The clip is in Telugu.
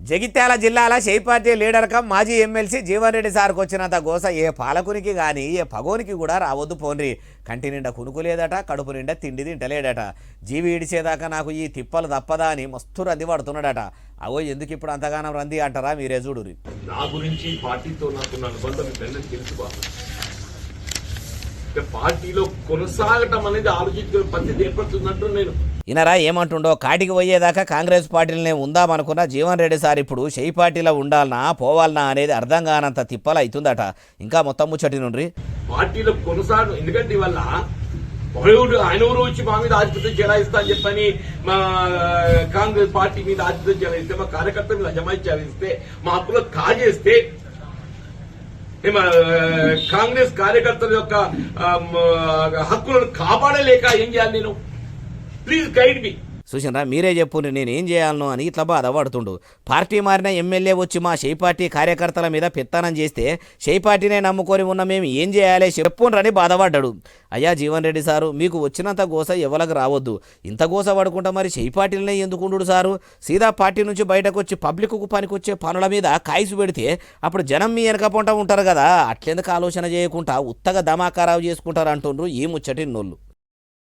జగిత్యాల జిల్లాల షేయి పార్టీ లీడర్ కమ్ మాజీ ఎమ్మెల్సీ జీవన్ రెడ్డి సార్కు వచ్చినంత గోస ఏ పాలకునికి కానీ ఏ పగోనికి కూడా రావద్దు పోన్రి. కంటి నిండా కునుకు లేదట, కడుపు నిండా తిండి తింటలేడట. జీవి ఇడిచేదాకా నాకు ఈ తిప్పలు తప్పదా అని మస్తు రంది పడుతున్నాడట. అవో ఎందుకు ఇప్పుడు అంతగానం రంది అంటారా మీరే చూడురి. నా గురించి పార్టీతో నాకున్న అనుబంధం తెలుసు. పార్టీలో కొనసాగటం అనేది ఆలోచించే పరిస్థితి ఏర్పడుతుందంటూ నేను ఇనరా ఏమంటుండో. కాటికి పోయేదాకా కాంగ్రెస్ పార్టీలనే ఉందామనుకున్న జీవన్ రెడ్డి సార్ ఇప్పుడు షేయి పార్టీలో ఉండాలనా పోవాలనా అనేది అర్థం కానంత తిప్పలు అవుతుందట. ఇంకా మొత్తం ముచ్చటి నుండి పార్టీలో కొనసాగ, ఎందుకంటే ఇవల్ల ఆయన ఊరు వచ్చి మా మీద ఆధిపత్యం చెలాయిస్తా అని చెప్పని మా కాంగ్రెస్ పార్టీ మీద ఆధిపత్యం చెలాయిస్తే, మా కార్యకర్తల మీద అజమాయిషి చెలాయిస్తే, మా హక్కులో కాజేస్తే కాంగ్రెస్ కార్యకర్తల యొక్క హక్కులను కాపాడలేక ఏం చేయాలి నేను? ప్లీజ్ గైడ్ మీ. చూసినరా మీరే చెప్పుండ్రి నేను ఏం చేయాలనో అని ఇట్లా బాధపడుతుండు. పార్టీ మారిన ఎమ్మెల్యే వచ్చి మా షేయి పార్టీ కార్యకర్తల మీద పెత్తనం చేస్తే షేయి పార్టీనే నమ్ముకొని ఉన్న మేము ఏం చేయాలి చెప్పుండ్రని బాధపడ్డాడు. అయ్యా జీవన్ రెడ్డి సారు, మీకు వచ్చినంత గోస ఎవరికి రావద్దు. ఇంత గోస పడుకుంటా మరి షేయి పార్టీలనే ఎందుకుండు సారు? సీదా పార్టీ నుంచి బయటకు వచ్చి పబ్లిక్కు పనికొచ్చే పనుల మీద కాయిసు పెడితే అప్పుడు జనం మీ వెనకపోంటా ఉంటారు కదా. అట్లెందుకు ఆలోచన చేయకుండా ఉత్తగా దమాకారావు చేసుకుంటారు అంటుండ్రు ఈ ముచ్చటి నోళ్ళు.